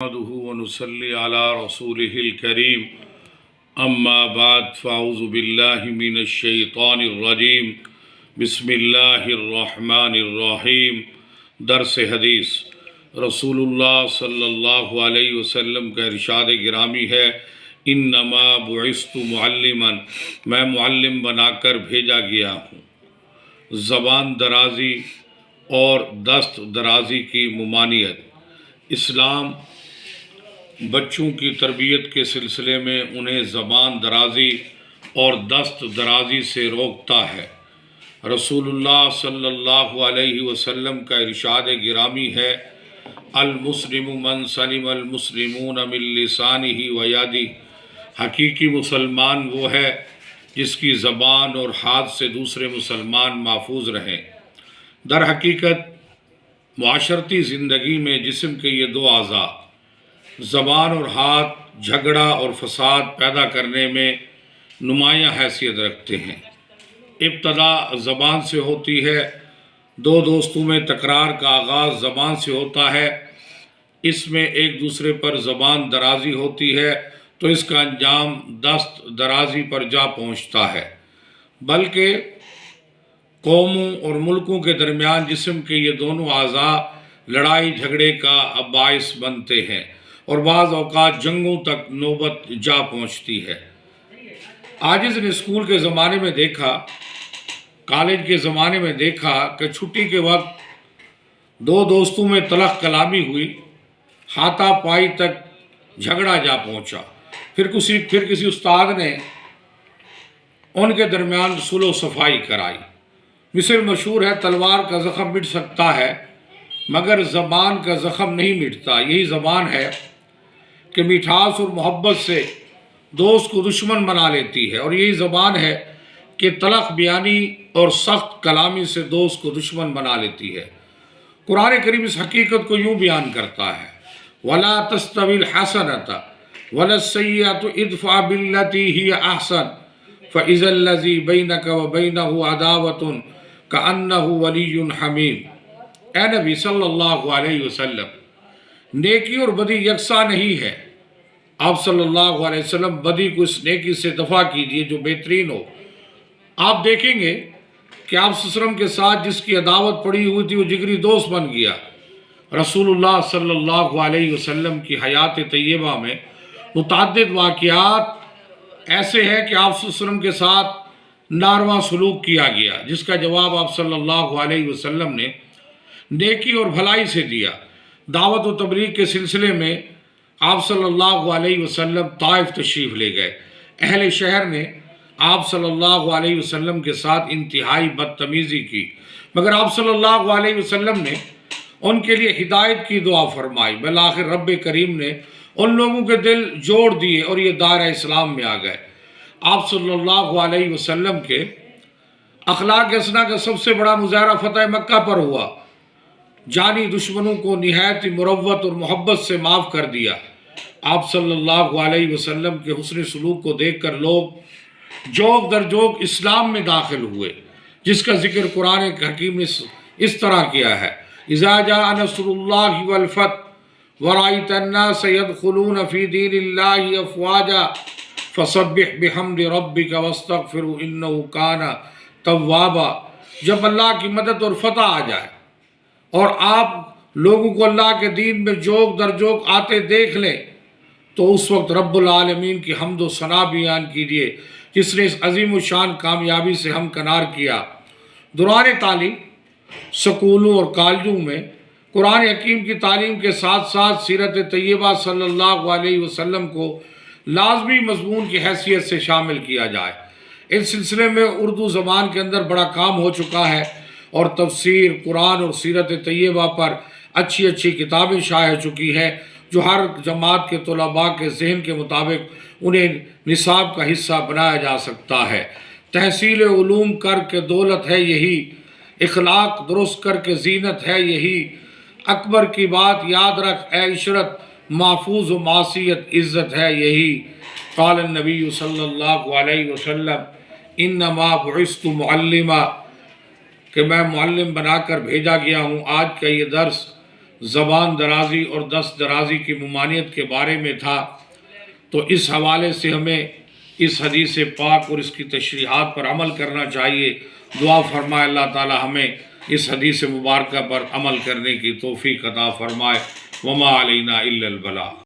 نحمده ونصلي على رسوله الكريم اما بعد فاعوذ بالله من الشیطان الرجیم بسم اللہ الرحمن الرحیم۔ درس حدیث رسول اللہ صلی اللہ علیہ وسلم کا ارشاد گرامی ہے، انما بعثت معلما، میں معلم بنا کر بھیجا گیا ہوں۔ زبان درازی اور دست درازی کی ممانعت۔ اسلام بچوں کی تربیت کے سلسلے میں انہیں زبان درازی اور دست درازی سے روکتا ہے۔ رسول اللہ صلی اللہ علیہ وسلم کا ارشاد گرامی ہے، المسلم من سلم المسلمون من لسانہ و یدہ، حقیقی مسلمان وہ ہے جس کی زبان اور ہاتھ سے دوسرے مسلمان محفوظ رہیں۔ در حقیقت معاشرتی زندگی میں جسم کے یہ دو اعضاء زبان اور ہاتھ جھگڑا اور فساد پیدا کرنے میں نمایاں حیثیت رکھتے ہیں۔ ابتدا زبان سے ہوتی ہے، دو دوستوں میں تکرار کا آغاز زبان سے ہوتا ہے، اس میں ایک دوسرے پر زبان درازی ہوتی ہے تو اس کا انجام دست درازی پر جا پہنچتا ہے، بلکہ قوموں اور ملکوں کے درمیان جسم کے یہ دونوں اعضاء لڑائی جھگڑے کا باعث بنتے ہیں اور بعض اوقات جنگوں تک نوبت جا پہنچتی ہے۔ آج اس نے اسکول کے زمانے میں دیکھا، کالج کے زمانے میں دیکھا کہ چھٹی کے وقت دو دوستوں میں تلخ کلامی ہوئی، ہاتھا پائی تک جھگڑا جا پہنچا، پھر کسی استاد نے ان کے درمیان صلح و صفائی کرائی۔ مثل مشہور ہے، تلوار کا زخم مٹ سکتا ہے مگر زبان کا زخم نہیں مٹتا۔ یہی زبان ہے کہ مٹھاس اور محبت سے دوست کو دشمن بنا لیتی ہے، اور یہی زبان ہے کہ تلخ بیانی اور سخت کلامی سے دوست کو دشمن بنا لیتی ہے۔ قرآن کریم اس حقیقت کو یوں بیان کرتا ہے، وَلَا تَسْتَوِي الْحَسَنَةُ وَلَا السَّيِّئَةُ ادْفَعْ بِالَّتِي هِيَ أَحْسَنُ فَإِذَا الَّذِي بَيْنَكَ وَبَيْنَهُ عَدَاوَةٌ كَأَنَّهُ وَلِيٌّ حَمِيمٌ۔ اے نبی صلی اللہ علیہ وسلم، نیکی اور بدی یکساں نہیں ہے۔ آپ صلی اللہ علیہ وسلم بدی کو اس نیکی سے دفع کیجئے جو بہترین ہو۔ آپ دیکھیں گے کہ آپ صلی اللہ علیہ وسلم کے ساتھ جس کی عداوت پڑی ہوئی تھی وہ جگری دوست بن گیا۔ رسول اللہ صلی اللہ علیہ وسلم کی حیات طیبہ میں متعدد واقعات ایسے ہیں کہ آپ صلی اللہ علیہ وسلم کے ساتھ ناروا سلوک کیا گیا، جس کا جواب آپ صلی اللہ علیہ وسلم نے نیکی اور بھلائی سے دیا۔ دعوت و تبلیغ کے سلسلے میں آپ صلی اللہ علیہ وسلم طائف تشریف لے گئے۔ اہل شہر نے آپ صلی اللہ علیہ وسلم کے ساتھ انتہائی بدتمیزی کی، مگر آپ صلی اللہ علیہ وسلم نے ان کے لیے ہدایت کی دعا فرمائی۔ بالآخر رب کریم نے ان لوگوں کے دل جوڑ دیے اور یہ دائرہ اسلام میں آ گئے۔ آپ صلی اللہ علیہ وسلم کے اخلاق حسنہ کا سب سے بڑا مظاہرہ فتح مکہ پر ہوا۔ جانی دشمنوں کو نہایت مروت اور محبت سے معاف کر دیا۔ آپ صلی اللہ علیہ وسلم کے حسن سلوک کو دیکھ کر لوگ جوک در جوک اسلام میں داخل ہوئے، جس کا ذکر قرآن حکیم نے اس طرح کیا ہے، اذا جاء نصر اللہ والفتح ورأیت الناس يدخلون فی دین اللہ افواجا فسبح بحمد ربک واستغفرہ انہ کان توابا۔ جب اللہ کی مدد اور فتح آ جائے اور آپ لوگوں کو اللہ کے دین میں جوک در جوک آتے دیکھ لیں تو اس وقت رب العالمین کی حمد و ثنا بیان کیجئے جس نے اس عظیم و شان کامیابی سے ہمکنار کیا۔ دوران تعلیم سکولوں اور کالجوں میں قرآن حکیم کی تعلیم کے ساتھ ساتھ سیرت طیبہ صلی اللہ علیہ وسلم کو لازمی مضمون کی حیثیت سے شامل کیا جائے۔ اس سلسلے میں اردو زبان کے اندر بڑا کام ہو چکا ہے اور تفسیر قرآن اور سیرت طیبہ پر اچھی اچھی کتابیں شائع ہو چکی ہیں جو ہر جماعت کے طلباء کے ذہن کے مطابق انہیں نصاب کا حصہ بنایا جا سکتا ہے۔ تحصیل علوم کر کے دولت ہے یہی، اخلاق درست کر کے زینت ہے یہی، اکبر کی بات یاد رکھ اے عشرت، محفوظ و معصیت عزت ہے یہی۔ قال النبی صلی اللہ علیہ وسلم انما بعثت معلما، کہ میں معلم بنا کر بھیجا گیا ہوں۔ آج کا یہ درس زبان درازی اور دست درازی کی ممانعت کے بارے میں تھا، تو اس حوالے سے ہمیں اس حدیث پاک اور اس کی تشریحات پر عمل کرنا چاہیے۔ دعا فرمائے اللہ تعالی ہمیں اس حدیث مبارکہ پر عمل کرنے کی توفیق عطا فرمائے۔ وما علینا الا البلاغ۔